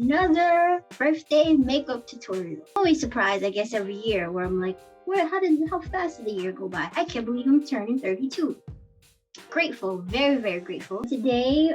another birthday makeup tutorial. I'm always surprised, I guess, every year where I'm like, how fast did the year go by? I can't believe I'm turning 32. Grateful, very, very grateful. Today,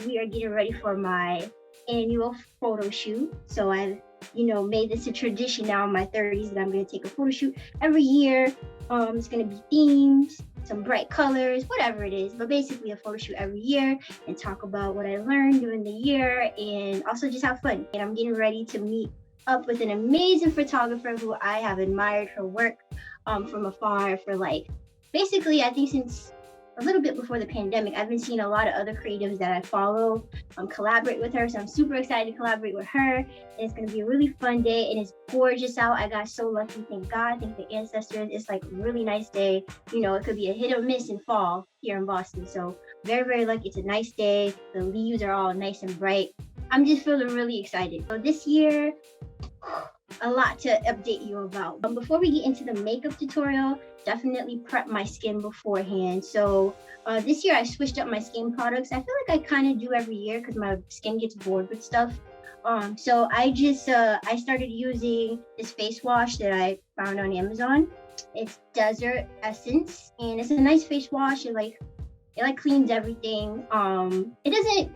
we are getting ready for my annual photo shoot. So I've, made this a tradition now in my 30s that I'm going to take a photo shoot every year. It's going to be themed, some bright colors, whatever it is, but basically a photo shoot every year and talk about what I learned during the year and also just have fun. And I'm getting ready to meet up with an amazing photographer who I have admired her work from afar for basically I think since a little bit before the pandemic. I've been seeing a lot of other creatives that I follow collaborate with her, so I'm super excited to collaborate with her. And it's going to be a really fun day, and it's gorgeous out. I got so lucky, thank God, thank the ancestors. It's like a really nice day. It could be a hit or miss in fall here in Boston, so very, very lucky. It's a nice day. The leaves are all nice and bright. I'm just feeling really excited. So this year, a lot to update you about. Before we get into the makeup tutorial, definitely prep my skin beforehand. So this year I switched up my skin products. I feel like I kind of do every year because my skin gets bored with stuff. So I just I started using this face wash that I found on Amazon. It's Desert Essence, and it's a nice face wash. It cleans everything. It doesn't,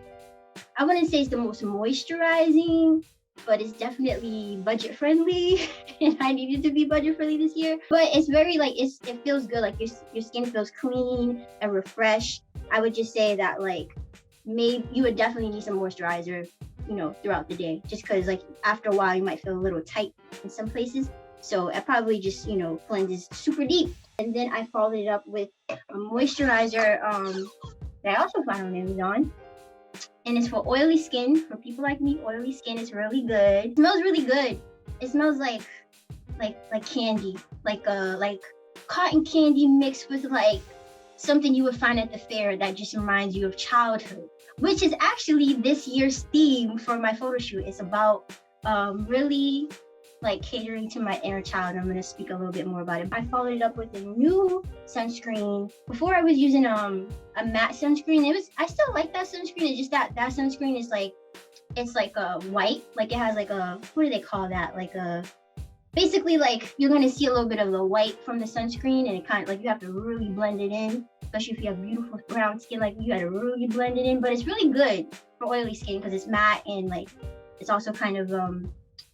I wouldn't say it's the most moisturizing, but it's definitely budget friendly and I needed to be budget friendly this year. But it's very it feels good, like your skin feels clean and refreshed. I would just say that maybe you would definitely need some moisturizer, throughout the day, just because after a while you might feel a little tight in some places. So it probably just, cleanses super deep. And then I followed it up with a moisturizer that I also found on Amazon. And it's for oily skin. For people like me, oily skin is really good. It smells really good. It smells like candy, like cotton candy mixed with something you would find at the fair that just reminds you of childhood, which is actually this year's theme for my photo shoot. It's about really catering to my inner child. I'm going to speak a little bit more about it. I followed it up with a new sunscreen. Before I was using a matte sunscreen. I still like that sunscreen. It's just that sunscreen is it's a white, it has what do they call that? Basically you're going to see a little bit of the white from the sunscreen, and it kind of you have to really blend it in, especially if you have beautiful brown skin you got to really blend it in. But it's really good for oily skin because it's matte and it's also kind of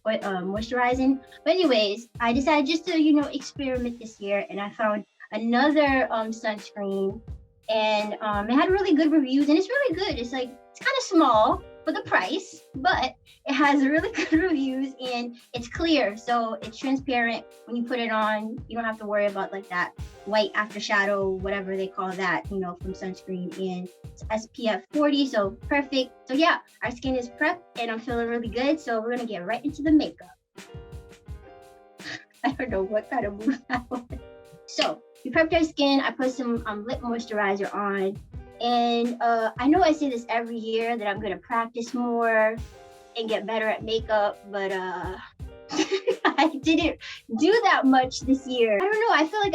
moisturizing. But anyways, I decided just to experiment this year, and I found another sunscreen, and it had really good reviews, and it's really good. It's kind of small for the price, but it has really good reviews, and it's clear, so it's transparent. When you put it on, you don't have to worry about that white after shadow, whatever they call that, from sunscreen. And it's SPF 40, so perfect. So yeah, our skin is prepped and I'm feeling really good, so we're gonna get right into the makeup. I don't know what kind of move that was. So we prepped our skin. I put some lip moisturizer on, and I know I say this every year that I'm gonna practice more and get better at makeup, but I didn't do that much this year. I don't know, I feel like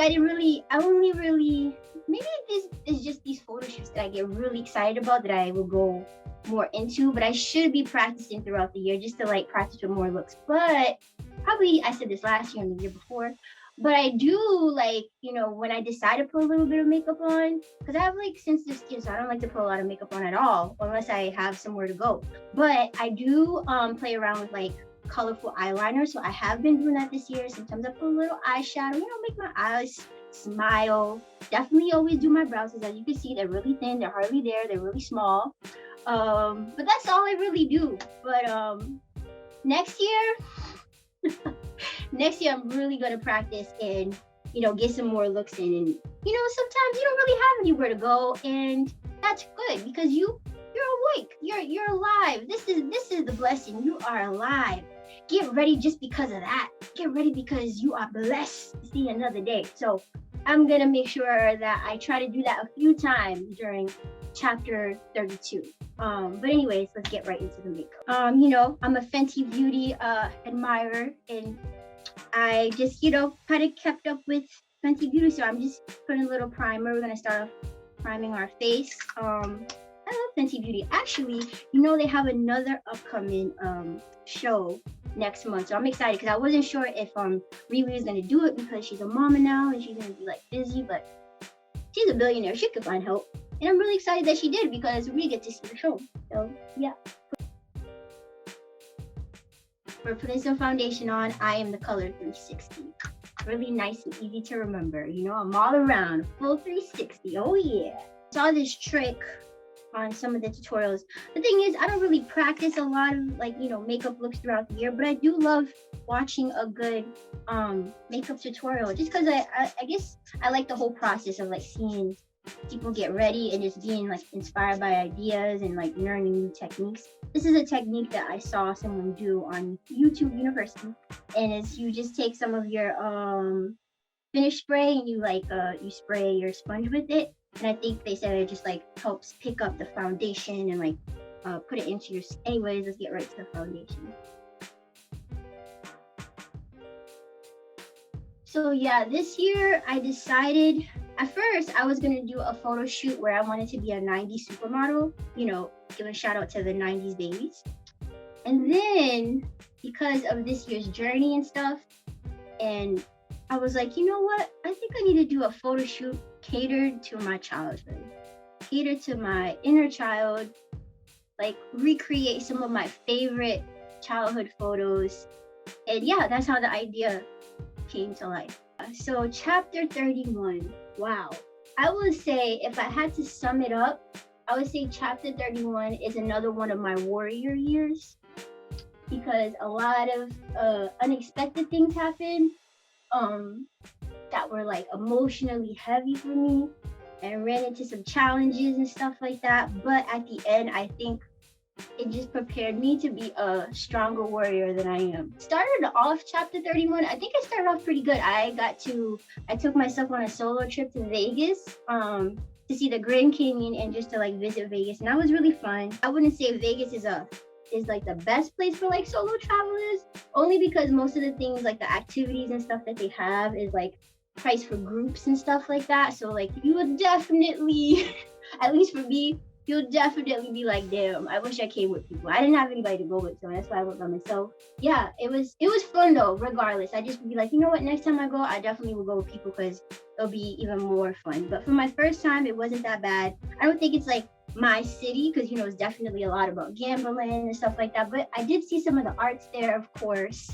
maybe this is just these photo shoots that I get really excited about that I will go more into, but I should be practicing throughout the year just to practice with more looks. But probably I said this last year and the year before, but I do when I decide to put a little bit of makeup on, because I have sensitive skin, so I don't like to put a lot of makeup on at all unless I have somewhere to go. But I do play around with colorful eyeliner, so I have been doing that this year. Sometimes I put a little eyeshadow, make my eyes smile. Definitely always do my brows, as you can see, they're really thin, they're hardly there, they're really small. But that's all I really do. But next year I'm really gonna practice and get some more looks in. And sometimes you don't really have anywhere to go, and that's good because you're awake, you're alive. This is the blessing. You are alive. Get ready just because of that. Get ready because you are blessed to see another day. So I'm gonna make sure that I try to do that a few times during chapter 32. But anyways, let's get right into the makeup. I'm a Fenty Beauty admirer, and I just kind of kept up with Fenty Beauty, so I'm just putting a little primer. We're gonna start off priming our face. I love Fenty Beauty. Actually, you know, they have another upcoming show next month, so I'm excited because I wasn't sure if Riri was gonna do it because she's a mama now and she's gonna be like busy, but she's a billionaire. She could find help, and I'm really excited that she did because we get to see the show. So yeah. For putting some foundation on, I am the color 360. Really nice and easy to remember. You know, I'm all around, full 360. Oh yeah. Saw this trick on some of the tutorials. The thing is, I don't really practice a lot of like, you know, makeup looks throughout the year, but I do love watching a good makeup tutorial just because I guess I like the whole process of like seeing people get ready and just being like inspired by ideas and like learning new techniques. This is a technique that I saw someone do on YouTube University, and it's you just take some of your finish spray and you like you spray your sponge with it, and I think they said it just like helps pick up the foundation and like put it into your. Anyways, let's get right to the foundation. So yeah, this year I decided. At first, I was gonna do a photo shoot where I wanted to be a 90s supermodel, you know, give a shout out to the 90s babies. And then, because of this year's journey and stuff, and I was like, you know what? I think I need to do a photo shoot catered to my childhood, catered to my inner child, like recreate some of my favorite childhood photos. And yeah, that's how the idea came to life. So chapter 31, wow. I would say if I had to sum it up, I would say chapter 31 is another one of my warrior years because a lot of unexpected things happened that were like emotionally heavy for me and ran into some challenges and stuff like that. But at the end, I think it just prepared me to be a stronger warrior than I am. Started off chapter 31, I think I started off pretty good. I took myself on a solo trip to Vegas to see the Grand Canyon and just to like visit Vegas, and that was really fun. I wouldn't say Vegas is like the best place for like solo travelers, only because most of the things like the activities and stuff that they have is like priced for groups and stuff like that. So like you would definitely, at least for me, you'll definitely be like, damn, I wish I came with people. I didn't have anybody to go with, so that's why I went by myself. Yeah, it was fun though, regardless. I just would be like, you know what, next time I go, I definitely will go with people because it'll be even more fun. But for my first time, it wasn't that bad. I don't think it's like my city, because you know, it's definitely a lot about gambling and stuff like that. But I did see some of the arts there, of course.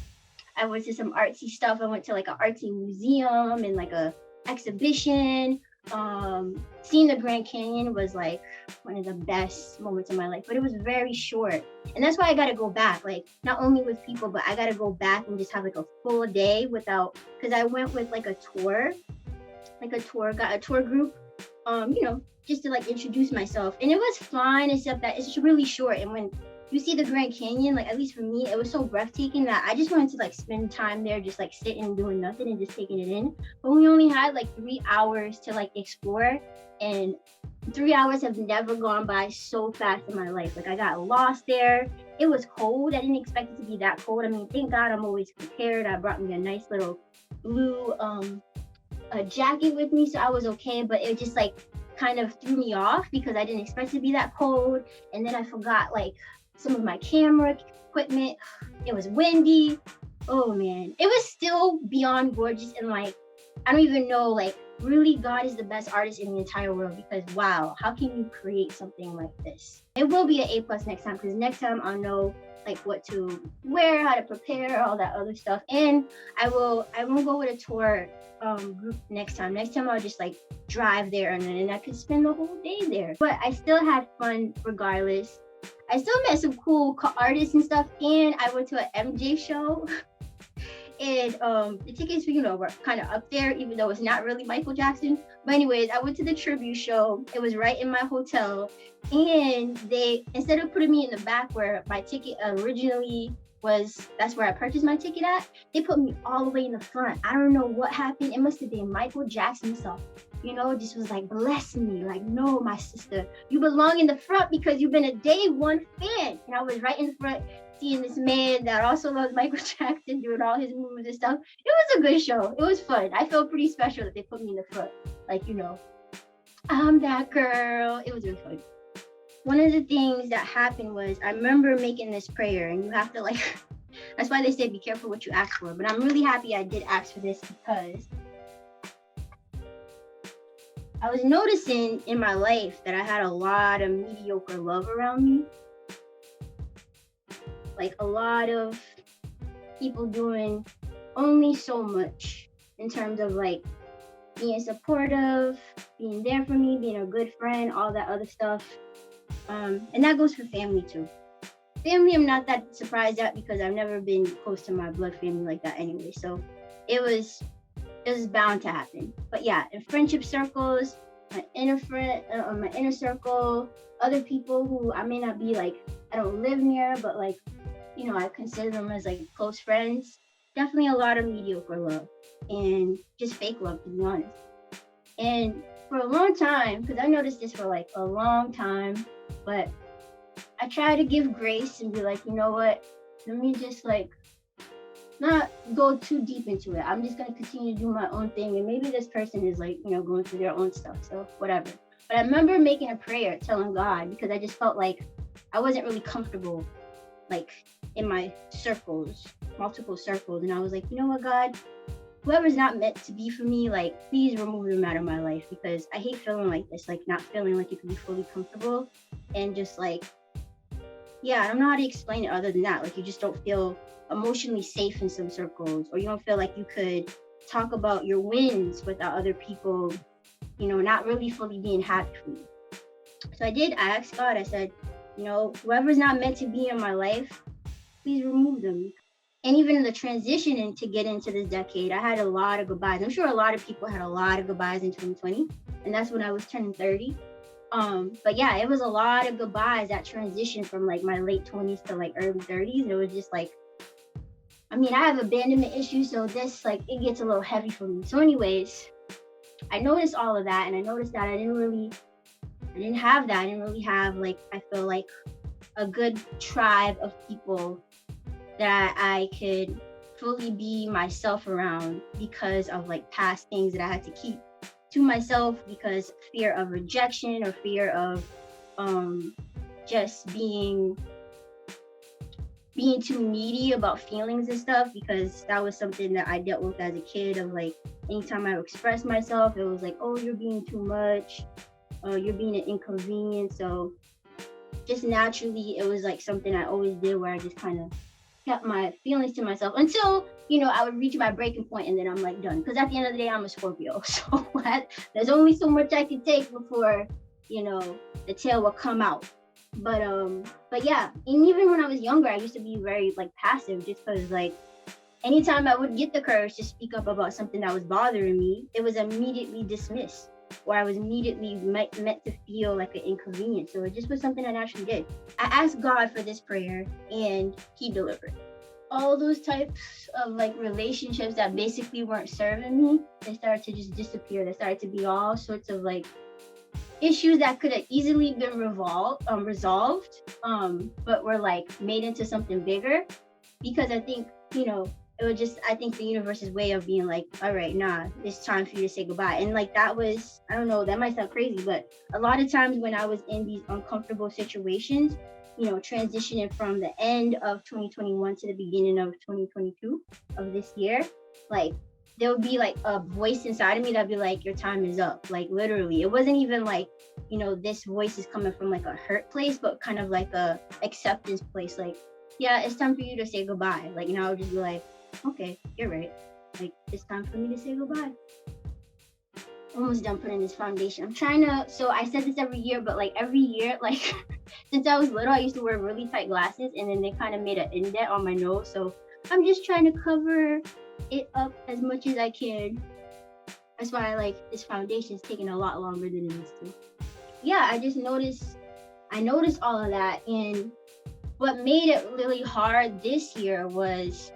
I went to some artsy stuff. I went to like an artsy museum and like a exhibition. Seeing the Grand Canyon was like one of the best moments of my life, but it was very short, and that's why I gotta go back, like not only with people, but I gotta go back and just have like a full day without, because I went with like a tour, got a tour group, you know, just to like introduce myself, and it was fine, except that it's really short, and when you see the Grand Canyon, like at least for me, it was so breathtaking that I just wanted to like spend time there, just like sitting and doing nothing and just taking it in. But we only had like 3 hours to like explore, and 3 hours have never gone by so fast in my life. Like I got lost there. It was cold. I didn't expect it to be that cold. I mean, thank God I'm always prepared. I brought me a nice little blue a jacket with me, so I was okay. But it just like kind of threw me off because I didn't expect it to be that cold, and then I forgot like some of my camera equipment. It was windy. Oh man, it was still beyond gorgeous, and like I don't even know, like really God is the best artist in the entire world, because wow, how can you create something like this? It will be an A+ next time, because next time I'll know like what to wear, how to prepare, all that other stuff, and I won't go with a tour group next time. Next time I'll just like drive there, and then I could spend the whole day there. But I still had fun regardless. I still met some cool artists and stuff, and I went to an MJ show. And the tickets, you know, were kind of up there, even though it's not really Michael Jackson. But anyways, I went to the tribute show. It was right in my hotel, and they, instead of putting me in the back where my ticket originally was, that's where I purchased my ticket at, they put me all the way in the front. I don't know what happened. It must have been Michael Jackson himself. You know, just was like, bless me. Like, no, my sister, you belong in the front because you've been a day one fan. And I was right in the front, seeing this man that also loves Michael Jackson doing all his moves and stuff. It was a good show. It was fun. I felt pretty special that they put me in the front. Like, you know, I'm that girl. It was really fun. one of the things that happened was I remember making this prayer, and you have to like, that's why they say be careful what you ask for. But I'm really happy I did ask for this because I was noticing in my life that I had a lot of mediocre love around me. Like a lot of people doing only so much in terms of like being supportive, being there for me, being a good friend, all that other stuff. And that goes for family too. Family, I'm not that surprised at because I've never been close to my blood family like that anyway. So it was bound to happen. But yeah, in friendship circles, my inner circle, other people who I may not be like, I don't live near, but like, you know, I consider them as like close friends. Definitely a lot of mediocre love and just fake love, to be honest. And for a long time, because I noticed this for like a long time, but I try to give grace and be like, you know what, let me just like not go too deep into it. I'm just gonna continue to do my own thing, and maybe this person is like, you know, going through their own stuff, so whatever. But I remember making a prayer telling God, because I just felt like I wasn't really comfortable like in my circles, multiple circles, and I was like, you know what, God, whoever's not meant to be for me, like please remove them out of my life, because I hate feeling like this, like not feeling like you can be fully comfortable and just like, yeah, I don't know how to explain it other than that. Like you just don't feel emotionally safe in some circles, or you don't feel like you could talk about your wins without other people, you know, not really fully being happy for you. So I asked God, I said, you know, whoever's not meant to be in my life, please remove them. And even in the transition and to get into this decade, I had a lot of goodbyes. I'm sure a lot of people had a lot of goodbyes in 2020, and that's when I was turning 30. But yeah, it was a lot of goodbyes, that transition from like my late 20s to like early 30s. And it was just like, I mean, I have abandonment issues, so this like it gets a little heavy for me. So anyways, I noticed all of that, and I noticed that I didn't have that. I didn't really have like, I feel like a good tribe of people that I could fully be myself around because of like past things that I had to keep to myself because fear of rejection or fear of just being too needy about feelings and stuff, because that was something that I dealt with as a kid of like anytime I expressed myself, it was like, oh, you're being too much, you're being an inconvenience. So just naturally it was like something I always did where I just kind of kept my feelings to myself until, you know, I would reach my breaking point and then I'm like done. Because at the end of the day, I'm a Scorpio. So there's only so much I can take before, you know, the tail will come out. But yeah, and even when I was younger, I used to be very like passive just because like anytime I would get the courage to speak up about something that was bothering me, it was immediately dismissed, or I was immediately meant to feel like an inconvenience. So it just was something I naturally did. I asked God for this prayer and he delivered. All those types of like relationships that basically weren't serving me, they started to just disappear. There started to be all sorts of like issues that could have easily been resolved, but were like made into something bigger, because I think, you know, it was just, I think the universe's way of being like, all right, nah, it's time for you to say goodbye. And like that was, I don't know, that might sound crazy, but a lot of times when I was in these uncomfortable situations, you know, transitioning from the end of 2021 to the beginning of 2022 of this year, like there would be like a voice inside of me that'd be like, your time is up. Like literally, it wasn't even like, you know, this voice is coming from like a hurt place, but kind of like a acceptance place. Like, yeah, it's time for you to say goodbye. Like, you know, I would just be like, okay, you're right. Like, it's time for me to say goodbye. Almost done putting this foundation. I'm trying to, so I said this every year, but like every year, like since I was little, I used to wear really tight glasses and then they kind of made an indent on my nose. So I'm just trying to cover it up as much as I can. That's why I like this foundation is taking a lot longer than it needs to. Yeah, I noticed all of that. And what made it really hard this year was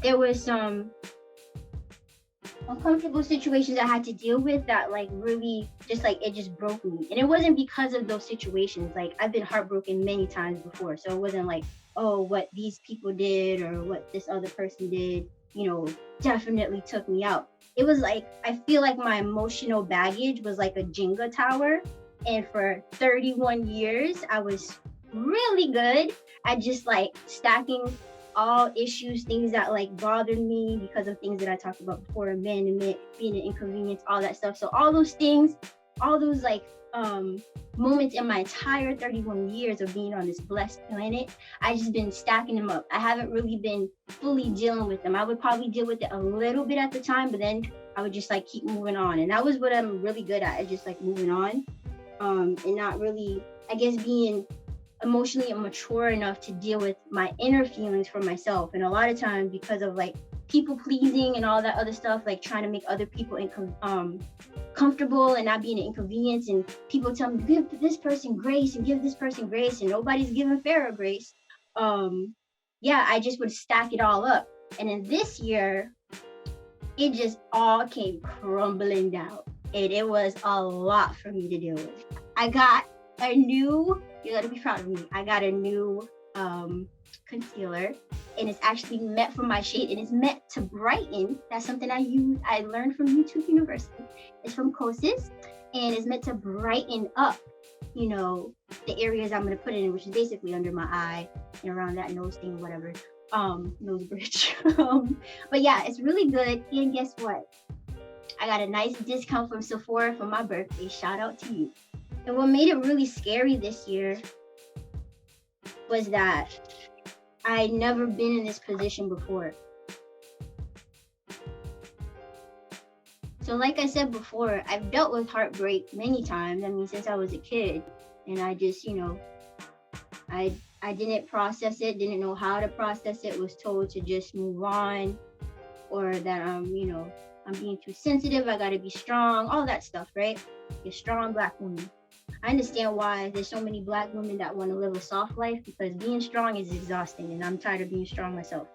there was some uncomfortable situations I had to deal with that like really just like it just broke me. And it wasn't because of those situations. Like I've been heartbroken many times before. So it wasn't like, oh, what these people did or what this other person did, you know, definitely took me out. It was like, I feel like my emotional baggage was like a Jenga tower. And for 31 years, I was really good at just like stacking all issues, things that like bothered me because of things that I talked about before, abandonment, being an inconvenience, all that stuff. So all those things, all those like moments in my entire 31 years of being on this blessed planet, I just been stacking them up. I haven't really been fully dealing with them. I would probably deal with it a little bit at the time, but then I would just like keep moving on. And that was what I'm really good at, is just like moving on, and not really, I guess, being emotionally mature enough to deal with my inner feelings for myself. And a lot of times, because of like people pleasing and all that other stuff, like trying to make other people comfortable and not being an inconvenience, and people tell me give this person grace and give this person grace, and nobody's giving Pharaoh grace. Yeah, I just would stack it all up. And then this year, it just all came crumbling down, and it was a lot for me to deal with. I got a new, you gotta be proud of me, I got a new concealer, and it's actually meant for my shade, and it's meant to brighten. That's something I learned from YouTube University. It's from Kosas, and it's meant to brighten up, you know, the areas I'm gonna put it in, which is basically under my eye and around that nose thing, whatever, nose bridge. But yeah, it's really good. And guess what? I got a nice discount from Sephora for my birthday. Shout out to you. And what made it really scary this year was that I'd never been in this position before. So like I said before, I've dealt with heartbreak many times. I mean, since I was a kid, and I just, you know, I didn't process it, didn't know how to process it, was told to just move on, or that you know, I'm being too sensitive, I gotta be strong, all that stuff, right? You're a strong Black woman. I understand why there's so many Black women that want to live a soft life, because being strong is exhausting, and I'm tired of being strong myself.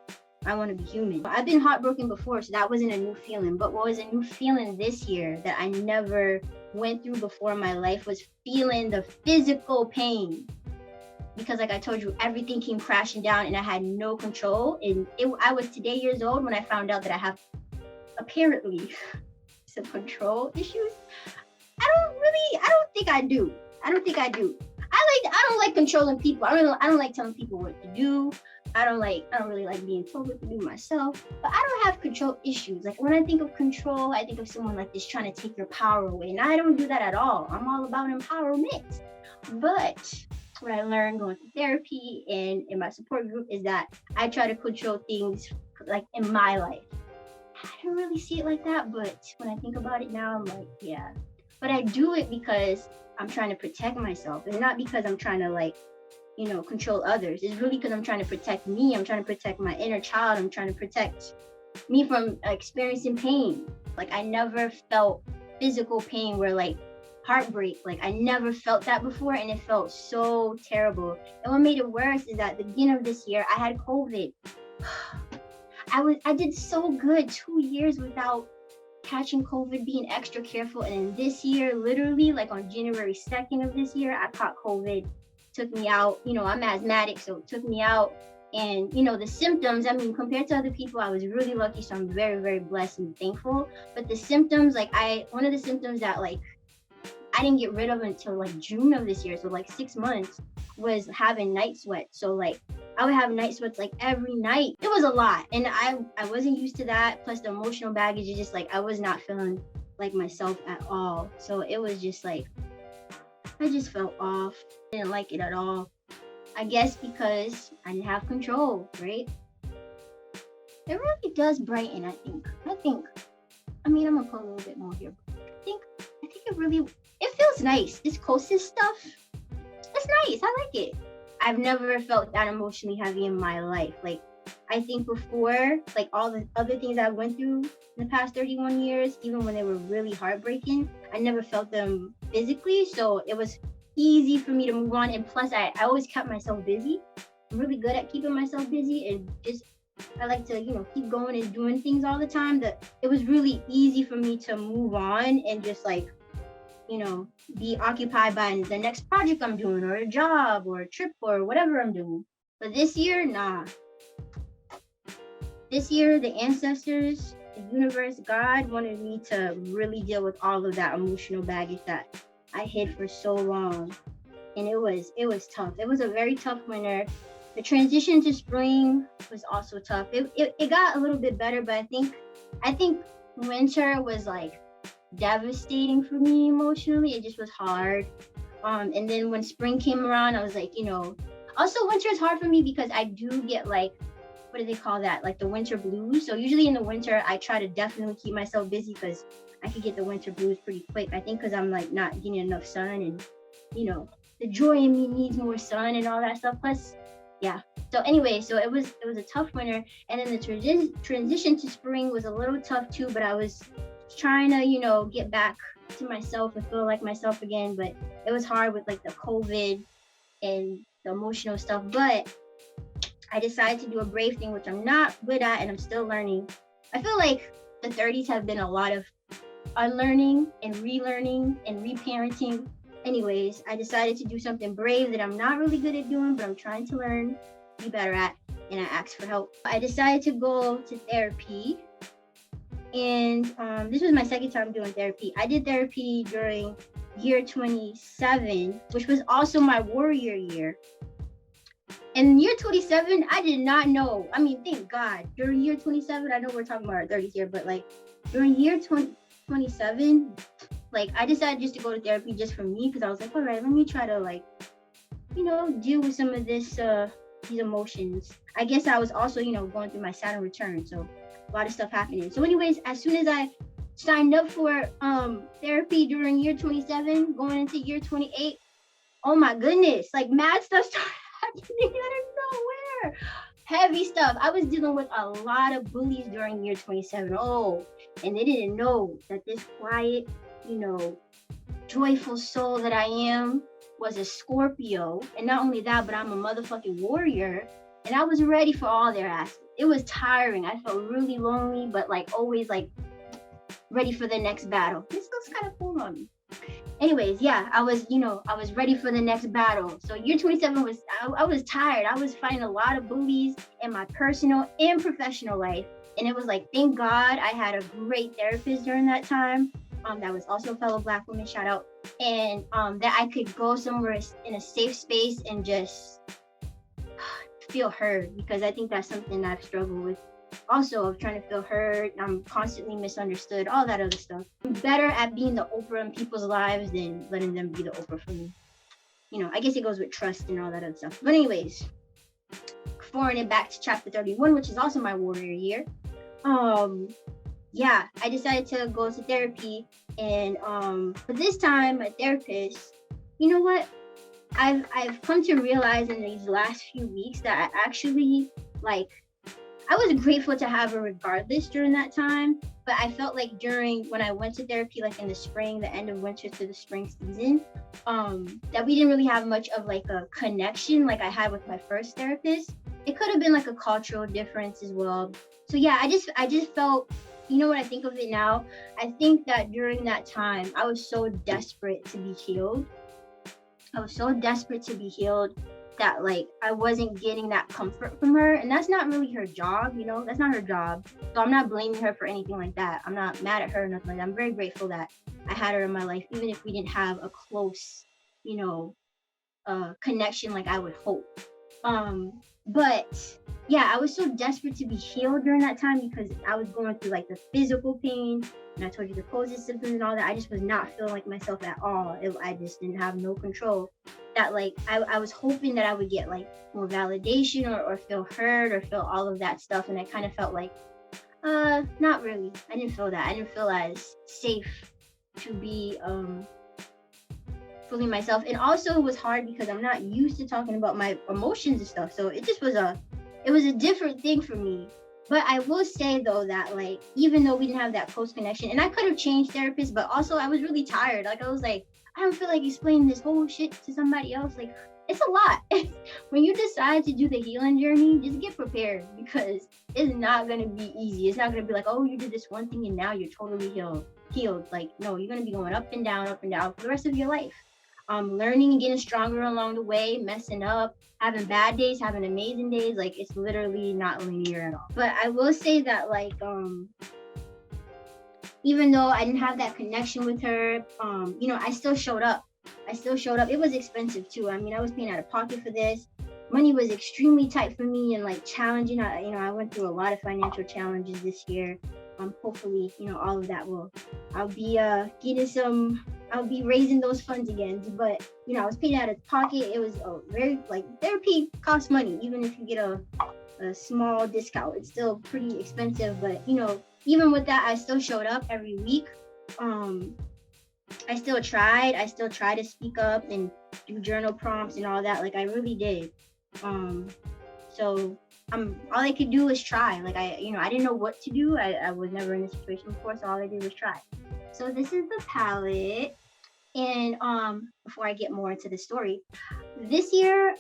I want to be human. I've been heartbroken before, so that wasn't a new feeling. But what was a new feeling this year that I never went through before in my life was feeling the physical pain. Because like I told you, everything came crashing down and I had no control. And I was today years old when I found out that I have apparently some control issues. I don't think I do. I don't like controlling people. I don't like telling people what to do. I don't really like being told what to do myself. But I don't have control issues. Like when I think of control, I think of someone like this trying to take your power away. And I don't do that at all. I'm all about empowerment. But what I learned going to therapy and in my support group is that I try to control things like in my life. I don't really see it like that, but when I think about it now, I'm like, yeah. But I do it because I'm trying to protect myself. It's not because I'm trying to like, you know, control others. It's really because I'm trying to protect me. I'm trying to protect my inner child. I'm trying to protect me from experiencing pain. Like I never felt physical pain where like heartbreak. Like I never felt that before, and it felt so terrible. And what made it worse is that at the beginning of this year, I had COVID. I did so good 2 years without catching COVID, being extra careful. And then this year, literally like on January 2nd of this year, I caught COVID, took me out. You know, I'm asthmatic, so it took me out. And, you know, the symptoms, I mean, compared to other people, I was really lucky. So I'm very, very blessed and thankful. But the symptoms, like one of the symptoms that like I didn't get rid of until like June of this year, so like 6 months, was having night sweats. So like I would have night sweats like every night. It was a lot, and I wasn't used to that. Plus the emotional baggage is just like I was not feeling like myself at all. So it was just like I just felt off. Didn't like it at all. I guess because I didn't have control, right? It really does brighten. I mean, I'm gonna put a little bit more here. I think it feels nice. This Kosas stuff, it's nice. I like it. I've never felt that emotionally heavy in my life. Like I think before, like all the other things I went through in the past 31 years, even when they were really heartbreaking, I never felt them physically. So it was easy for me to move on. And plus I always kept myself busy. I'm really good at keeping myself busy, and just I like to, you know, keep going and doing things all the time. That it was really easy for me to move on and just like, you know, be occupied by the next project I'm doing, or a job, or a trip, or whatever I'm doing. But this year, nah. This year, the ancestors, the universe, God wanted me to really deal with all of that emotional baggage that I hid for so long, and it was tough. It was a very tough winter. The transition to spring was also tough. It got a little bit better, but I think winter was like devastating for me emotionally. It just was hard. And then when spring came around, I was like, also winter is hard for me because I do get like, what do they call that? Like the winter blues. So usually in the winter, I try to definitely keep myself busy because I could get the winter blues pretty quick. I think because I'm like not getting enough sun, and the joy in me needs more sun and all that stuff. Plus, yeah. So anyway, so it was a tough winter, and then the transition to spring was a little tough too. But I was trying to get back to myself and feel like myself again. But it was hard with like the COVID and the emotional stuff. But I decided to do a brave thing, which I'm not good at and I'm still learning. I feel like the 30s have been a lot of unlearning and relearning and reparenting. Anyways, I decided to do something brave that I'm not really good at doing, but I'm trying to learn, be better at, and I asked for help. I decided to go to therapy, and this was my second time doing therapy. I did therapy during year 27, which was also my warrior year. In year 27, I did not know. I mean, thank God. During year 27, I know we're talking about our 30s here, but like during year 27, like I decided just to go to therapy just for me because I was like, all right, let me try to like, deal with some of these emotions. I guess I was also, going through my Saturn return, so a lot of stuff happening. So, anyways, as soon as I signed up for therapy during year 27, going into year 28, oh my goodness, like mad stuff started happening out of nowhere. Heavy stuff. I was dealing with a lot of bullies during year 27. Oh, and they didn't know that this quiet, joyful soul that I am was a Scorpio. And not only that, but I'm a motherfucking warrior. And I was ready for all their asses. It was tiring. I felt really lonely, but like always like ready for the next battle. This looks kind of cool on me. Anyways, yeah, I was ready for the next battle. So year 27 was, I was tired. I was fighting a lot of bullies in my personal and professional life. And it was like, thank God I had a great therapist during that time. That was also a fellow Black woman, shout out. And that I could go somewhere in a safe space and just feel heard, because I think that's something I've struggled with. Also, of trying to feel heard, I'm constantly misunderstood, all that other stuff. I'm better at being the Oprah in people's lives than letting them be the Oprah for me. I guess it goes with trust and all that other stuff. But anyways, forwarding it back to chapter 31, which is also my warrior year. Yeah, I decided to go to therapy, and but this time my therapist, you know what? I've come to realize in these last few weeks that I actually I was grateful to have her regardless during that time, but I felt like when I went to therapy, like in the spring, the end of winter to the spring season, that we didn't really have much of like a connection like I had with my first therapist. It could have been like a cultural difference as well. So yeah, I just felt, when I think of it now, I think that during that time, I was so desperate to be healed. I was so desperate to be healed that like I wasn't getting that comfort from her, and that's not really her job, that's not her job. So I'm not blaming her for anything like that. I'm not mad at her or nothing like that. I'm very grateful that I had her in my life, even if we didn't have a close, connection like I would hope. But yeah, I was so desperate to be healed during that time because I was going through like the physical pain, and I told you the positive symptoms and all that. I just was not feeling like myself at all. I just didn't have no control. That like I was hoping that I would get like more validation or feel heard or feel all of that stuff, and I kind of felt like not really. I didn't feel that. I didn't feel as safe to be fully myself. And also it was hard because I'm not used to talking about my emotions and stuff, so it just was a different thing for me. But I will say though that like even though we didn't have that close connection, and I could have changed therapists, but also I was really tired. Like I was like, I don't feel like explaining this whole shit to somebody else. Like it's a lot. When you decide to do the healing journey, just get prepared, because it's not gonna be easy. It's not gonna be like, oh, you did this one thing and now you're totally healed. Like no, you're gonna be going up and down for the rest of your life. Learning and getting stronger along the way, messing up, having bad days, having amazing days. Like it's literally not linear at all. But I will say that like even though I didn't have that connection with her, I still showed up. It was expensive too. I mean, I was paying out of pocket for this. Money was extremely tight for me and like challenging. I went through a lot of financial challenges this year. Hopefully, all of that I'll be getting some, I'll be raising those funds again. But, I was paying out of pocket. It was very, like, therapy costs money. Even if you get a small discount, it's still pretty expensive. But, even with that, I still showed up every week. I still tried to speak up and do journal prompts and all that. Like, I really did. So all I could do was try. Like, I didn't know what to do. I was never in this situation before, so all I did was try. So this is the palette. And before I get more into the story, this year,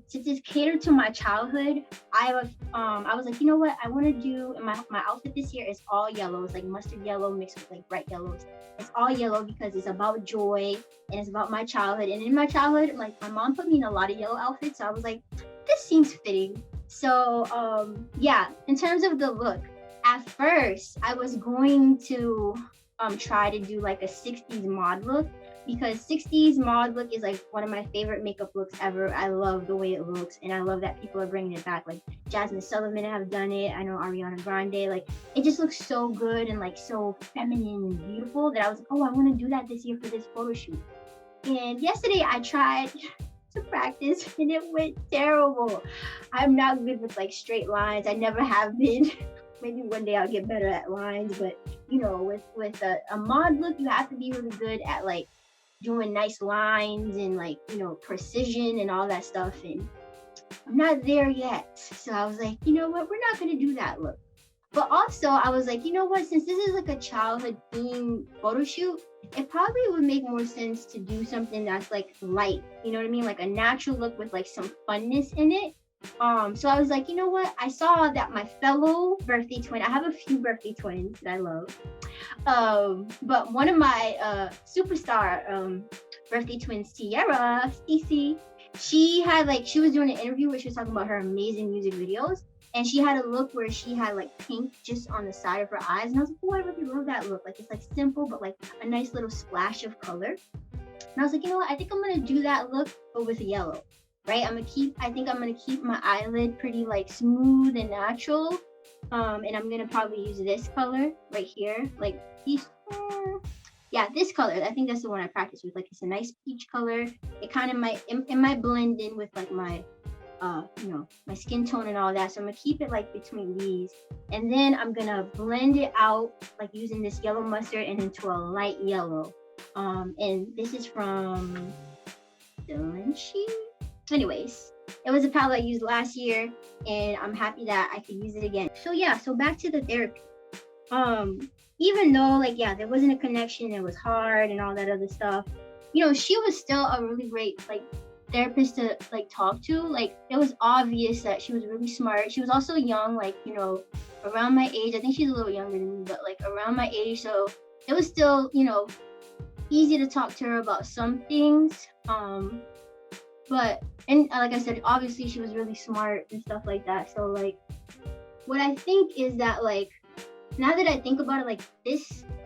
since it's catered to my childhood, I was like, you know what, I want to do, my outfit this year is all yellow. It's like mustard yellow mixed with like bright yellows. It's all yellow because it's about joy and it's about my childhood. And in my childhood, like, my mom put me in a lot of yellow outfits, so I was like, this seems fitting. So yeah, in terms of the look, at first I was going to try to do like a 60s mod look, because 60s mod look is like one of my favorite makeup looks ever. I love the way it looks, and I love that people are bringing it back. Like, Jasmine Sullivan have done it. I know Ariana Grande. Like, it just looks so good and like so feminine and beautiful that I was like, oh, I want to do that this year for this photo shoot. And yesterday I tried to practice and it went terrible. I'm not good with like straight lines. I never have been. Maybe one day I'll get better at lines, but with a mod look, you have to be really good at like doing nice lines and like, precision and all that stuff. And I'm not there yet. So I was like, you know what, we're not going to do that look. But also I was like, you know what, since this is like a childhood themed photo shoot, it probably would make more sense to do something that's like light, you know what I mean? Like a natural look with like some funness in it. So I was like, you know what? I saw that my fellow birthday twin, I have a few birthday twins that I love. But one of my superstar birthday twins, Sierra, Stacey, she was doing an interview where she was talking about her amazing music videos. And she had a look where she had like pink just on the side of her eyes. And I was like, oh, I really love that look. Like, it's like simple, but like a nice little splash of color. And I was like, you know what? I think I'm going to do that look, but with yellow. Right, I think I'm gonna keep my eyelid pretty like smooth and natural, and I'm gonna probably use this color right here, like these. Yeah, this color. I think that's the one I practice with. Like, it's a nice peach color. It kind of might blend in with like my, my skin tone and all that. So I'm gonna keep it like between these, and then I'm gonna blend it out like using this yellow mustard and into a light yellow. And this is from Givenchy. Anyways, it was a palette I used last year, and I'm happy that I could use it again. So yeah, so back to the therapy. Even though like, yeah, there wasn't a connection, it was hard and all that other stuff, she was still a really great like therapist to like talk to. Like, it was obvious that she was really smart. She was also young, like, around my age. I think she's a little younger than me, but like around my age. So it was still, easy to talk to her about some things. But, and like I said, obviously she was really smart and stuff like that. So like, what I think is that like, now that I think about it, like the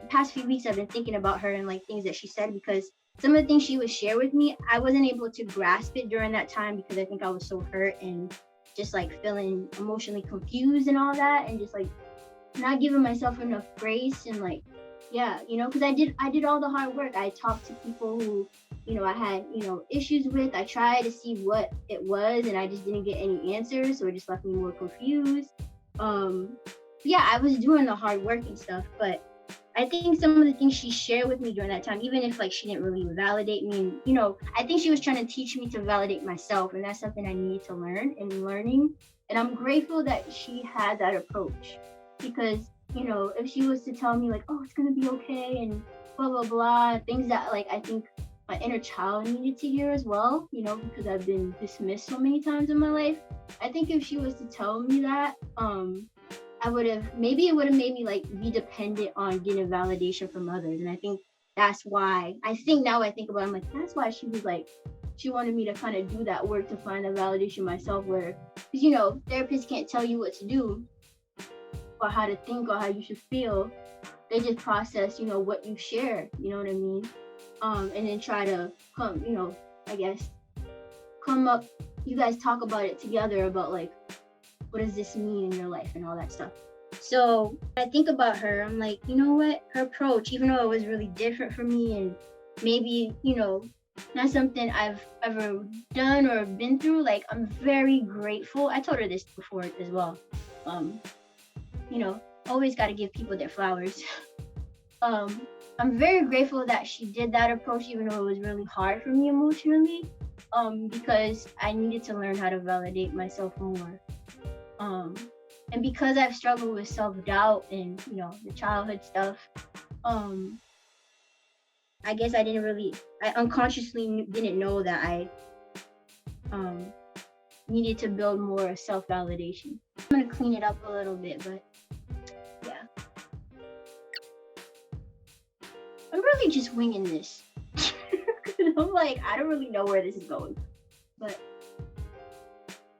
past few weeks I've been thinking about her and like things that she said, because some of the things she would share with me, I wasn't able to grasp it during that time because I think I was so hurt and just like feeling emotionally confused and all that, and just like not giving myself enough grace. And like, yeah, because I did all the hard work. I talked to people who, I had, issues with. I tried to see what it was, and I just didn't get any answers, so it just left me more confused. Yeah, I was doing the hard work and stuff, but I think some of the things she shared with me during that time, even if like she didn't really validate me, and I think she was trying to teach me to validate myself, and that's something I need to learn and learning. And I'm grateful that she had that approach, because if she was to tell me like, oh, it's gonna be okay and blah blah blah, things that like I think my inner child needed to hear as well, because I've been dismissed so many times in my life. I think if she was to tell me that, it would have made me like be dependent on getting validation from others. And I think that's why, now I think about it, I'm like, that's why she was like, she wanted me to kind of do that work to find the validation myself, where, because therapists can't tell you what to do or how to think or how you should feel. they just process, you know, what you share, you know what I mean? And then try to come, you know, I guess come up, you guys talk about it together about like, what does this mean in your life and all that stuff. So I think about her, I'm like, you know what, her approach, even though it was really different for me and maybe, you know, not something I've ever done or been through, like I'm very grateful. I told her this before as well. You know, always got to give people their flowers. I'm very grateful that she did that approach, even though it was really hard for me emotionally, because I needed to learn how to validate myself more. And because I've struggled with self-doubt and, you know, the childhood stuff, I guess I unconsciously didn't know that I needed to build more self-validation. I'm gonna clean it up a little bit, but yeah. I'm really just winging this. I'm like, I don't really know where this is going, but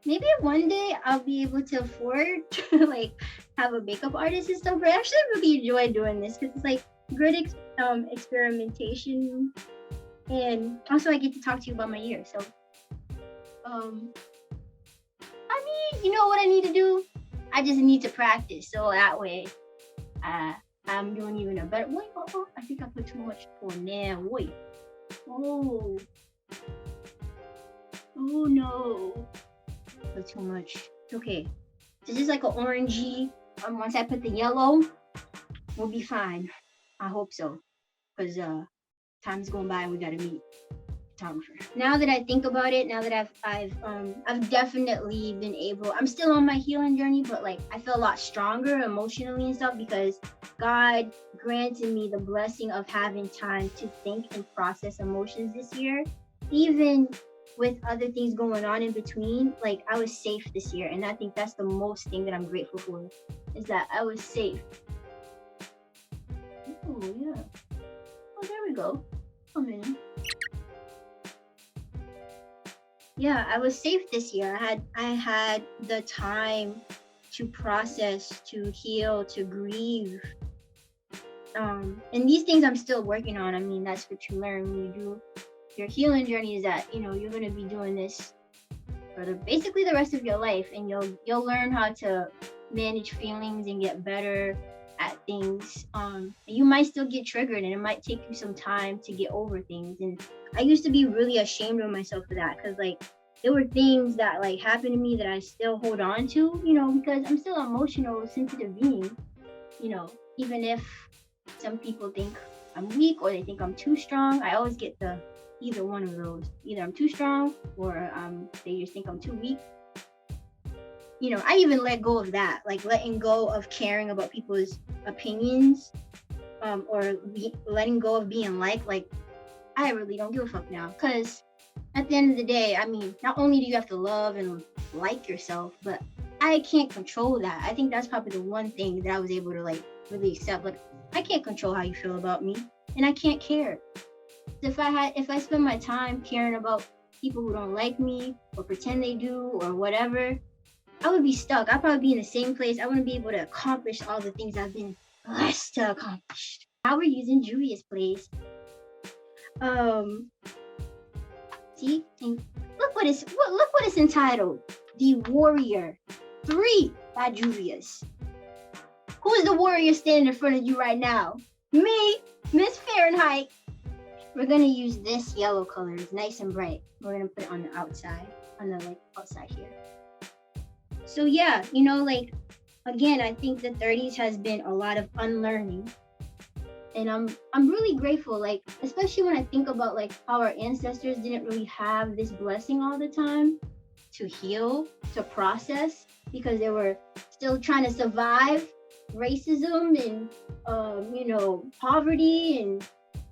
maybe one day I'll be able to afford to like have a makeup artist and stuff. But I actually really enjoy doing this because it's like good experimentation, and also I get to talk to you about my year. So, I mean, you know what I need to do? I just need to practice, so that way, I'm doing even a better. Wait, oh, I think I put too much on there. Wait, oh no. Put too much. It's okay. This is like an orangey. Once I put the yellow, we'll be fine. I hope so. Because time's going by and we gotta meet photographer. Now that I think about it, now that I've definitely been able, I'm still on my healing journey, but like I feel a lot stronger emotionally and stuff because God granted me the blessing of having time to think and process emotions this year. Even with other things going on in between, like I was safe this year, and I think that's the most thing that I'm grateful for, is that I was safe. Oh yeah. Oh, there we go. Come in. Yeah, I was safe this year. I had the time to process, to heal, to grieve. And these things I'm still working on. I mean, that's what you learn when you do your healing journey, is that, you know, you're going to be doing this for basically the rest of your life, and you'll learn how to manage feelings and get better at things. You might still get triggered, and it might take you some time to get over things. And I used to be really ashamed of myself for that, because like there were things that like happened to me that I still hold on to, you know, because I'm still an emotional, sensitive being, you know, even if some people think I'm weak or they think I'm too strong. I always get the either one of those. Either I'm too strong or they just think I'm too weak. You know, I even let go of that, like letting go of caring about people's opinions, or letting go of being like I really don't give a fuck now. Because at the end of the day, I mean, not only do you have to love and like yourself, but I can't control that. I think that's probably the one thing that I was able to like really accept. Like, I can't control how you feel about me, and I can't care. If I spend my time caring about people who don't like me or pretend they do or whatever, I would be stuck. I'd probably be in the same place. I wouldn't be able to accomplish all the things I've been blessed to accomplish. Now we're using Julia's place. See, and look what it's entitled. The Warrior 3 by Julia's. Who is the warrior standing in front of you right now? Me, Miss Fahrenheit. We're gonna use this yellow color. It's nice and bright. We're gonna put it on the outside, outside here. So yeah, you know, like again, I think the 30s has been a lot of unlearning, and I'm really grateful. Like, especially when I think about like how our ancestors didn't really have this blessing all the time to heal, to process, because they were still trying to survive racism and you know, poverty and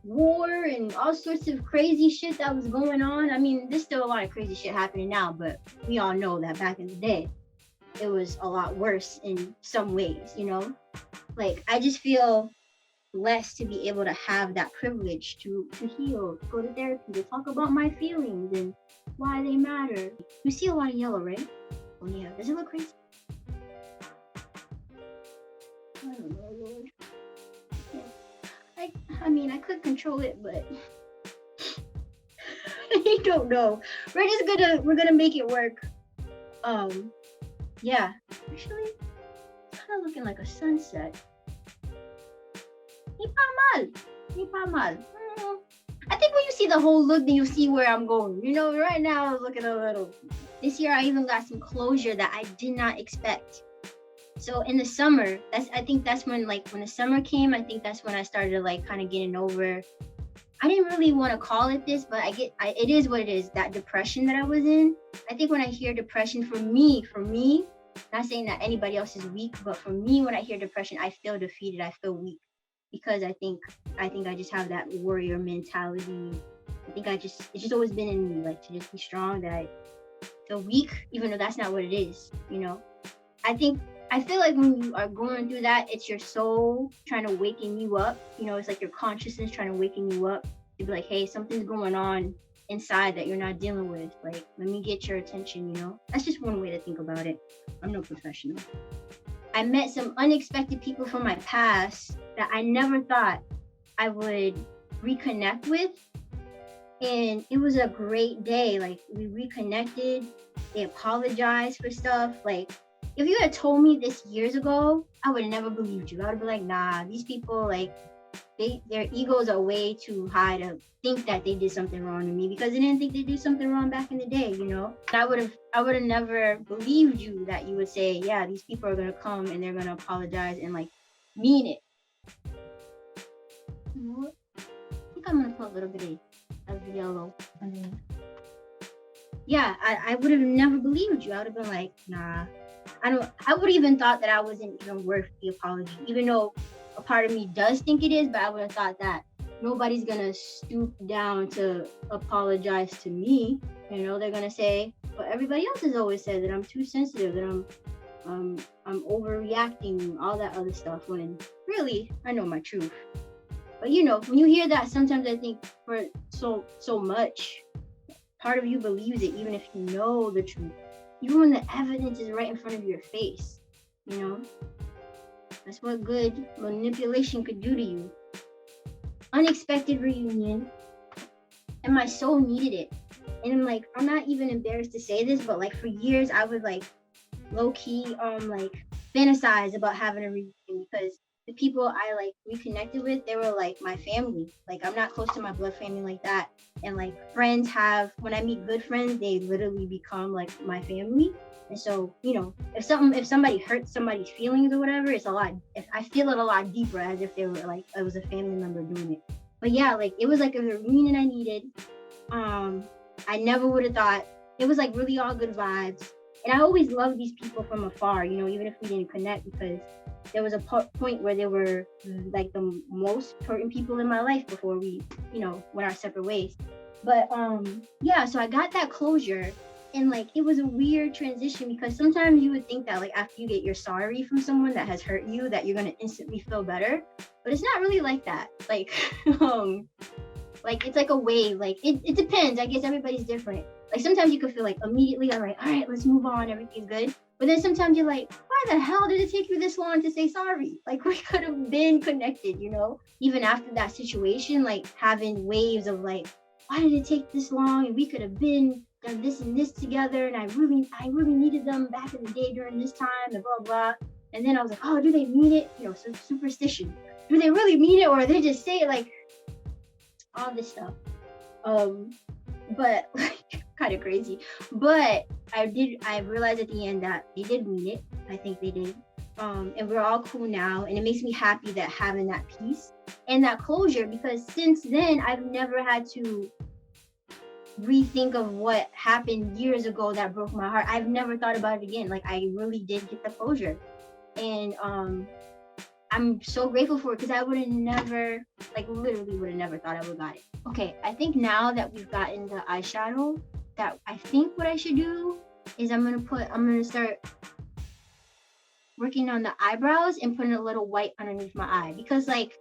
war and all sorts of crazy shit that was going on. I mean, there's still a lot of crazy shit happening now, but we all know that back in the day it was a lot worse in some ways, you know? Like, I just feel blessed to be able to have that privilege to heal, to go to therapy, to talk about my feelings and why they matter. You see a lot of yellow, right? Oh yeah, does it look crazy? I don't know, Lord. mean, I could control it, but I don't know. We're gonna make it work. Yeah. Actually, it's kind of looking like a sunset. Ni pa mal. Ni pa mal. I think when you see the whole look, then you see where I'm going. You know, right now I'm looking a little. This year I even got some closure that I did not expect. So in the summer, I think that's when, like, when the summer came, I think that's when I started like kind of getting over. I didn't really want to call it this, but it is what it is, that depression that I was in. I think when I hear depression, for me, not saying that anybody else is weak, but for me, when I hear depression, I feel defeated, I feel weak. Because I think I just have that warrior mentality. I think it's just always been in me, like, to just be strong, that I feel weak, even though that's not what it is, you know? I feel like when you are going through that, it's your soul trying to waken you up. You know, it's like your consciousness trying to waken you up to be like, hey, something's going on inside that you're not dealing with. Like, let me get your attention, you know? That's just one way to think about it. I'm no professional. I met some unexpected people from my past that I never thought I would reconnect with. And it was a great day. Like, we reconnected. They apologized for stuff. Like, if you had told me this years ago, I would have never believed you. I would have been like, nah, these people, like, their egos are way too high to think that they did something wrong to me, because they didn't think they did something wrong back in the day, you know? I would have never believed you that you would say, yeah, these people are gonna come and they're gonna apologize and, like, mean it. You know what? I think I'm gonna put a little bit of yellow underneath. Yeah, I would have never believed you. I would have been like, nah. I would have even thought that I wasn't even worth the apology, even though a part of me does think it is, but I would have thought that nobody's gonna stoop down to apologize to me. You know, they're gonna say, but everybody else has always said that I'm too sensitive, that I'm overreacting, all that other stuff, when really I know my truth. But you know, when you hear that, sometimes I think for so much, part of you believes it, even if you know the truth. Even when the evidence is right in front of your face, you know? That's what good manipulation could do to you. Unexpected reunion, and my soul needed it. And I'm like, I'm not even embarrassed to say this, but like for years I would like low-key like fantasize about having a reunion, because the people I like reconnected with, they were like my family. Like, I'm not close to my blood family like that. And like friends when I meet good friends, they literally become like my family. And so, you know, if somebody hurts somebody's feelings or whatever, I feel it a lot deeper, as if they were like, it was a family member doing it. But yeah, like, it was like a reunion I needed. I never would have thought. It was like really all good vibes. And I always loved these people from afar, you know, even if we didn't connect, because there was a point where they were like the most important people in my life before we, you know, went our separate ways. But yeah, so I got that closure, and like, it was a weird transition, because sometimes you would think that like after you get your sorry from someone that has hurt you, that you're gonna instantly feel better, but it's not really like that. Like, like, it's like a wave. Like, it depends. I guess everybody's different. Like, sometimes you could feel like immediately, all right, let's move on, everything's good. But then sometimes you're like, why the hell did it take you this long to say sorry? Like, we could have been connected, you know? Even after that situation, like, having waves of like, why did it take this long? And we could have been done this and this together, and I really needed them back in the day during this time, and blah, blah. And then I was like, oh, do they mean it? You know, so superstition. Do they really mean it, or they just say it, like, all this stuff? But like, kind of crazy. But I realized at the end that they did mean it. I think they did. And we're all cool now, and it makes me happy that having that peace and that closure, because since then I've never had to rethink of what happened years ago that broke my heart. I've never thought about it again. Like, I really did get the closure, and I'm so grateful for it, because I would have never, like, literally would have never thought I would have got it. Okay, I think now that we've gotten the eyeshadow, that I think what I should do is I'm gonna start working on the eyebrows and putting a little white underneath my eye, because like,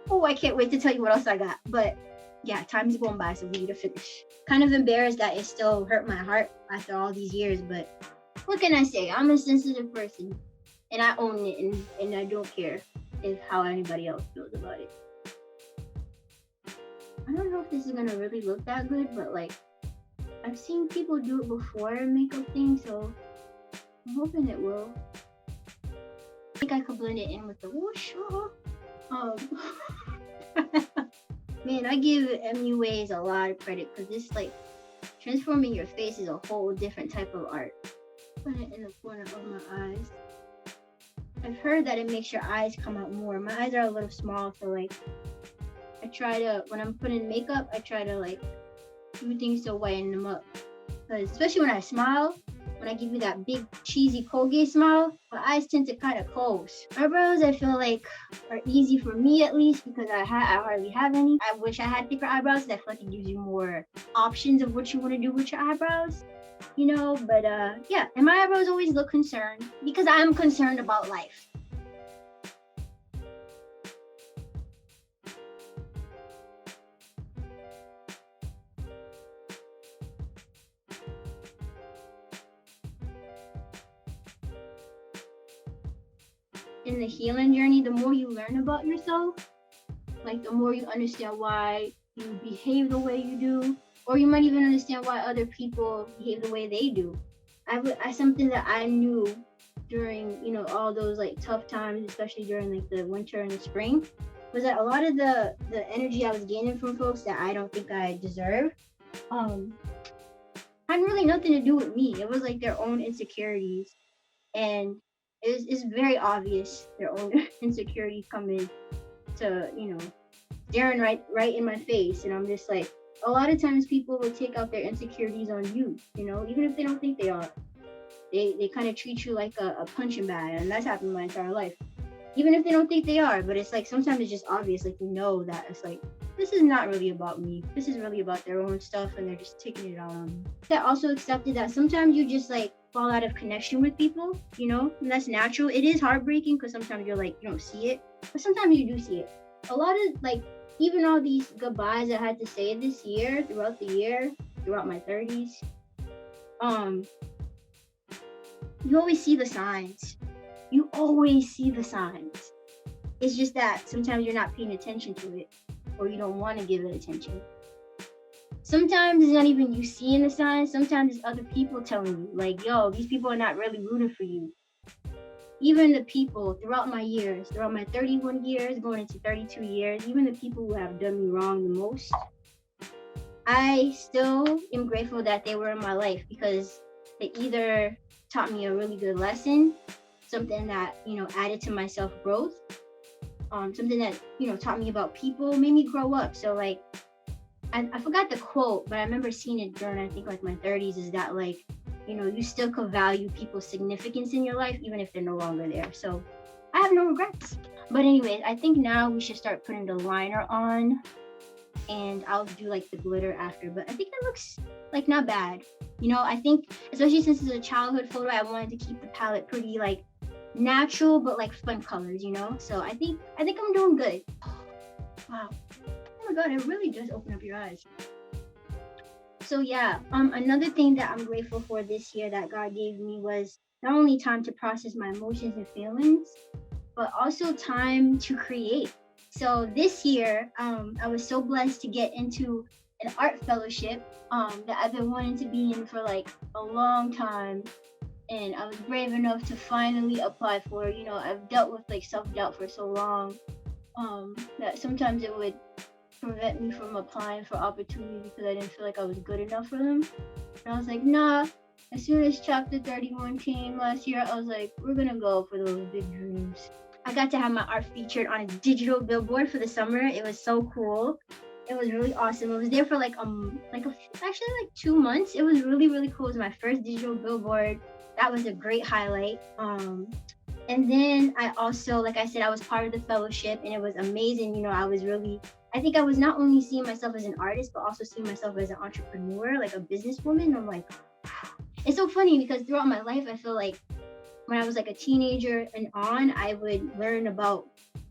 oh, I can't wait to tell you what else I got. But yeah, time's going by, so we need to finish. Kind of embarrassed that it still hurt my heart after all these years, but what can I say? I'm a sensitive person, and I own it, and I don't care how anybody else feels about it. I don't know if this is gonna really look that good, but like I've seen people do it before makeup thing, so I'm hoping it will. I think I could blend it in with the whoosh. Um, man, I give MUAs a lot of credit because this like transforming your face is a whole different type of art. Put it in the corner of my eyes. I've heard that it makes your eyes come out more. My eyes are a little small, so like I try to, when I'm putting makeup, I try to like do things to whiten them up. Because especially when I smile, when I give you that big cheesy Colgate smile, my eyes tend to kind of close. Eyebrows, I feel like are easy for me at least because I hardly have any. I wish I had thicker eyebrows. I feel like it gives you more options of what you want to do with your eyebrows. You know, but yeah, and my eyebrows always look concerned because I'm concerned about life. In the healing journey, the more you learn about yourself, like the more you understand why you behave the way you do, or you might even understand why other people behave the way they do. I something that I knew during all those like tough times, especially during like the winter and the spring, was that a lot of the energy I was gaining from folks that I don't think I deserve, had really nothing to do with me. It was like their own insecurities, and it's very obvious their own insecurities come in to staring right in my face, and I'm just like, a lot of times people will take out their insecurities on you, even if they don't think they are. They kind of treat you like a punching bag, and that's happened my entire life. Even if they don't think they are, but it's like sometimes it's just obvious, like that it's like this is not really about me. This is really about their own stuff, and they're just taking it out on me. I also accepted that sometimes you just like fall out of connection with people, and that's natural. It is heartbreaking because sometimes you're like you don't see it, but sometimes you do see it. A lot of like even all these goodbyes I had to say this year, throughout my 30s, you always see the signs. You always see the signs. It's just that sometimes you're not paying attention to it, or you don't want to give it attention. Sometimes it's not even you seeing the signs. Sometimes it's other people telling you, like, yo, these people are not really rooting for you. Even the people throughout my 31 years, going into 32 years, even the people who have done me wrong the most, I still am grateful that they were in my life because they either taught me a really good lesson, something that, added to my self-growth, something that, taught me about people, made me grow up. So like, I forgot the quote, but I remember seeing it during, I think like my 30s, is that like, you still could value people's significance in your life, even if they're no longer there. So I have no regrets. But anyways, I think now we should start putting the liner on, and I'll do like the glitter after, but I think it looks like not bad. I think, especially since it's a childhood photo, I wanted to keep the palette pretty like natural, but like fun colors, So I think I'm doing good. Wow. Oh my God, it really does open up your eyes. So yeah, another thing that I'm grateful for this year that God gave me was not only time to process my emotions and feelings, but also time to create. So this year, I was so blessed to get into an art fellowship that I've been wanting to be in for like a long time. And I was brave enough to finally apply for it. I've dealt with like self-doubt for so long that sometimes it would prevent me from applying for opportunities because I didn't feel like I was good enough for them. And I was like, nah. As soon as chapter 31 came last year, I was like, we're gonna go for those big dreams. I got to have my art featured on a digital billboard for the summer. It was so cool. It was really awesome. I was there for actually 2 months. It was really, really cool. It was my first digital billboard. That was a great highlight. And then I also, like I said, I was part of the fellowship, and it was amazing. I think I was not only seeing myself as an artist, but also seeing myself as an entrepreneur, like a businesswoman. I'm like, wow. It's so funny because throughout my life, I feel like when I was like a teenager and on, I would learn about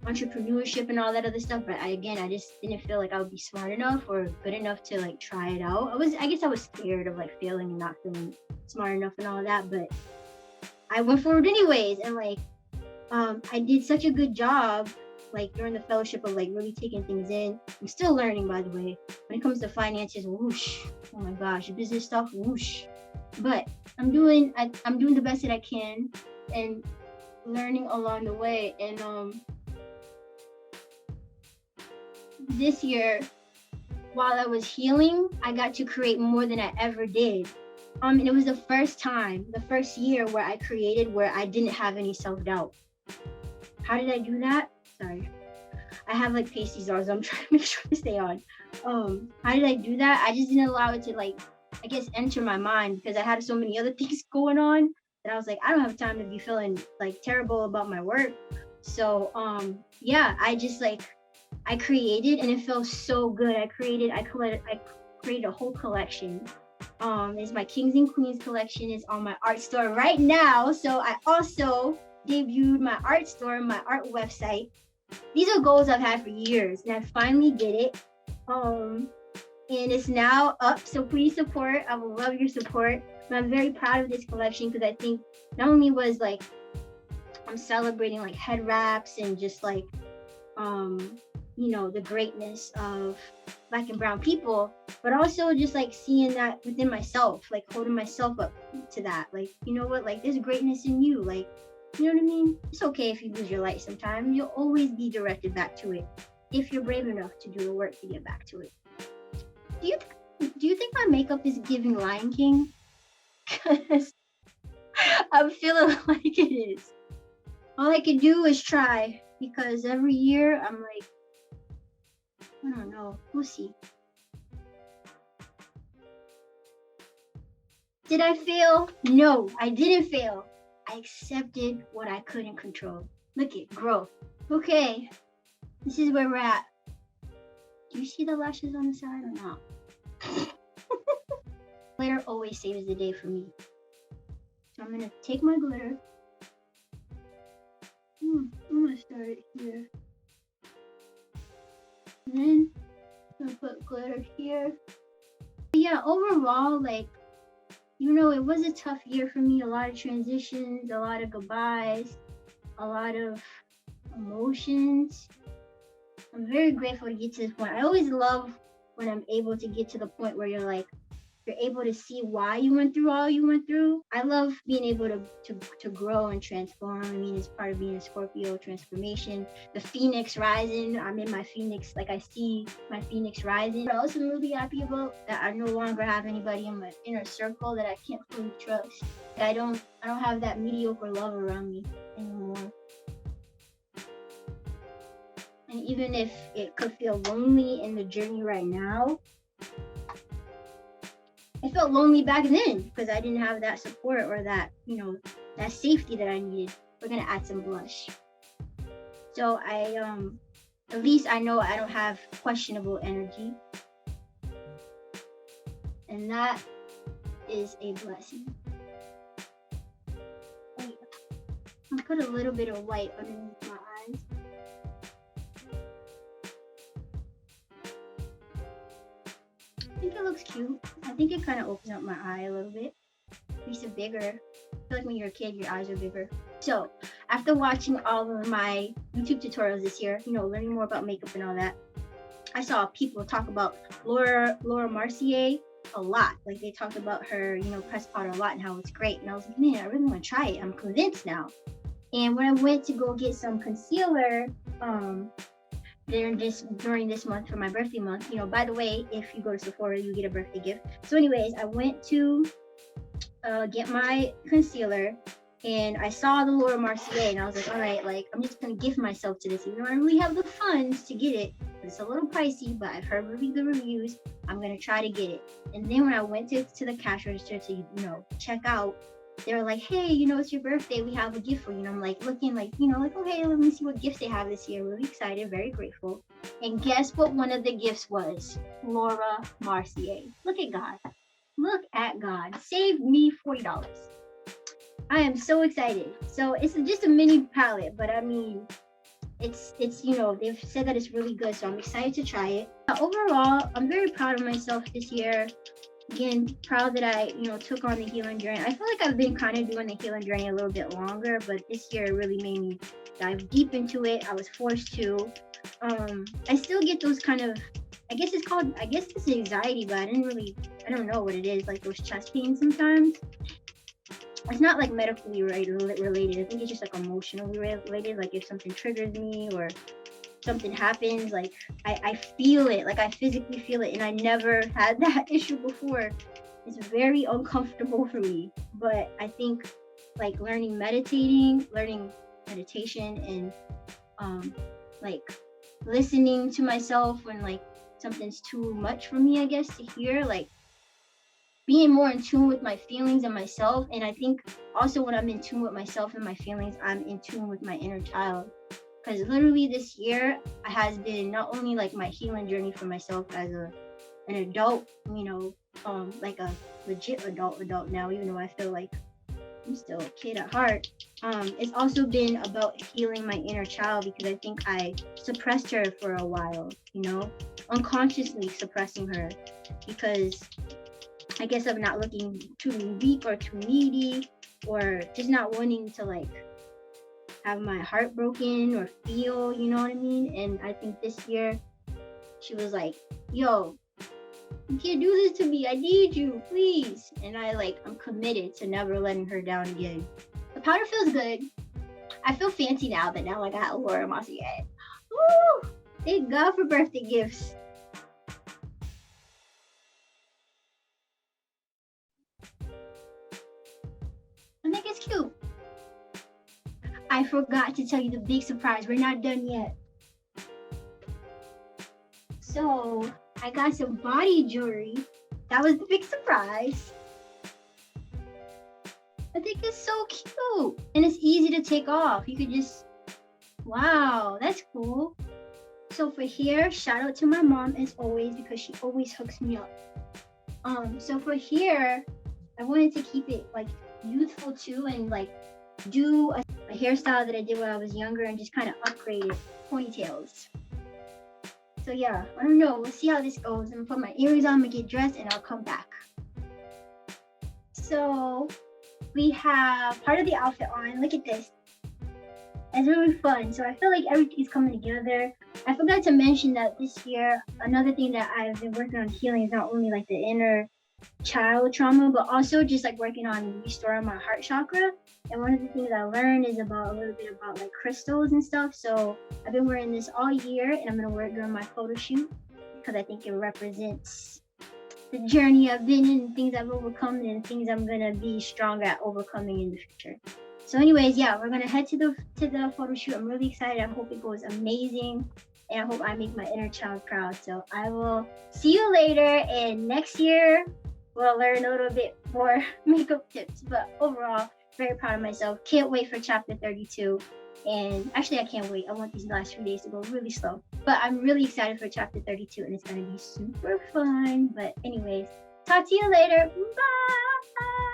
entrepreneurship and all that other stuff. But I just didn't feel like I would be smart enough or good enough to like try it out. I guess I was scared of like failing and not feeling smart enough and all that. But I went forward anyways, and like, I did such a good job like during the fellowship of like really taking things in. I'm still learning, by the way. When it comes to finances, whoosh. Oh my gosh, business stuff, whoosh. But I'm doing the best that I can and learning along the way. And this year, while I was healing, I got to create more than I ever did. And it was the first year where I created where I didn't have any self-doubt. How did I do that? Sorry. I have like pasties on, so I'm trying to make sure to stay on. How did I do that? I just didn't allow it to like, I guess, enter my mind because I had so many other things going on that I was like, I don't have time to be feeling like terrible about my work. So yeah, I created and it felt so good. I created a whole collection. It's my Kings and Queens collection. Is on my art store right now. So I also debuted my art store, my art website. These are goals I've had for years, and I finally did it. And it's now up. So please support. I would love your support. And I'm very proud of this collection because I think not only was like I'm celebrating like head wraps and just like you know, the greatness of Black and brown people, but also just like seeing that within myself, like holding myself up to that. Like, you know what, like there's greatness in you. Like, you know what I mean? It's okay if you lose your light sometime. You'll always be directed back to it if you're brave enough to do the work to get back to it. Do you think my makeup is giving Lion King? Because I'm feeling like it is. All I can do is try because every year I'm like, I don't know. We'll see. Did I fail? No, I didn't fail. I accepted what I couldn't control. Look at growth. Okay, this is where we're at. Do you see the lashes on the side or not? Glitter always saves the day for me. So I'm gonna take my glitter. I'm gonna start it here. And then I'm gonna put glitter here. But yeah, overall, like, you know, it was a tough year for me. A lot of transitions, a lot of goodbyes, a lot of emotions. I'm very grateful to get to this point. I always love when I'm able to get to the point where you're able to see why you went through all you went through. I love being able to grow and transform. I mean, it's part of being a Scorpio, transformation. The Phoenix rising. I'm in my Phoenix, like I see my Phoenix rising. But also I'm really happy about that I no longer have anybody in my inner circle that I can't fully trust. I don't have that mediocre love around me anymore. And even if it could feel lonely in the journey right now, I felt lonely back then because I didn't have that support or that, you know, that safety that I needed. We're gonna add some blush. So at least I know I don't have questionable energy. And that is a blessing. I'll put a little bit of white underneath my eyes. I think it looks cute. I think it kind of opens up my eye a little bit. Makes it bigger. I feel like when you're a kid, your eyes are bigger. So after watching all of my YouTube tutorials this year, you know, learning more about makeup and all that, I saw people talk about Laura Mercier a lot. Like they talked about her, you know, press powder a lot and how it's great. And I was like, man, I really want to try it. I'm convinced now. And when I went to go get some concealer, during this month for my birthday month, you know, by the way, if you go to Sephora, you get a birthday gift. So anyways, I went to get my concealer and I saw the Laura Mercier and I was like, all right, like I'm just gonna gift myself to this, even though I don't really have the funds to get it. It's a little pricey, but I've heard really good reviews. I'm gonna try to get it. And then when I went to the cash register to, you know, check out, they were like, hey, you know, it's your birthday, we have a gift for you. And I'm like looking like, you know, like, okay, let me see what gifts they have this year. Really excited, very grateful. And guess what one of the gifts was? Laura Mercier. Look at God. Look at God. Saved me $40. I am so excited. So it's just a mini palette, but I mean, it's you know, they've said that it's really good, so I'm excited to try it. Overall, I'm very proud of myself this year. Again, proud that I, you know, took on the healing journey. I feel like I've been kind of doing the healing journey a little bit longer, but this year it really made me dive deep into it. I was forced to. I still get those kind of, I guess it's anxiety, but I don't know what it is, like those chest pains sometimes. It's not like medically related. I think it's just like emotionally related. Like if something triggers me or something happens, like I feel it, like I physically feel it, and I never had that issue before. It's very uncomfortable for me, but I think like learning meditation, and like listening to myself when like something's too much for me, I guess, to hear, like being more in tune with my feelings and myself. And I think also when I'm in tune with myself and my feelings, I'm in tune with my inner child. Because literally this year has been not only like my healing journey for myself as an adult, like a legit adult now, even though I feel like I'm still a kid at heart. It's also been about healing my inner child, because I think I suppressed her for a while, unconsciously suppressing her, because I guess of not looking too weak or too needy, or just not wanting to like have my heart broken or feel, you know what I mean? And I think this year she was like, yo, you can't do this to me. I need you, please. And I'm committed to never letting her down again. The powder feels good. I feel fancy now that I got Laura Mossy head. Woo! Thank God for birthday gifts. I think it's cute. I forgot to tell you the big surprise. We're not done yet. So I got some body jewelry. That was the big surprise. I think it's so cute. And it's easy to take off. You could just, wow, that's cool. So for here, shout out to my mom as always, because she always hooks me up. So for here, I wanted to keep it like youthful too, and like do a hairstyle that I did when I was younger and just kind of upgrade it, ponytails. So yeah, I don't know. We'll see how this goes. I'm gonna put my earrings on, I'm gonna get dressed, and I'll come back. So we have part of the outfit on. Look at this. It's really fun. So I feel like everything's coming together. I forgot to mention that this year, another thing that I've been working on healing is not only like the inner child trauma, but also just like working on restoring my heart chakra. And one of the things I learned is a little bit about like crystals and stuff. So I've been wearing this all year, and I'm gonna wear it during my photo shoot because I think it represents the journey I've been in, things I've overcome, and things I'm gonna be strong at overcoming in the future. So anyways, yeah, we're gonna head to the photo shoot. I'm really excited. I hope it goes amazing, and I hope I make my inner child proud. So I will see you later, and next year we'll learn a little bit more makeup tips. But overall, very proud of myself. Can't wait for chapter 32. And actually, I can't wait. I want these last few days to go really slow. But I'm really excited for chapter 32, and it's gonna be super fun. But anyways, talk to you later. Bye.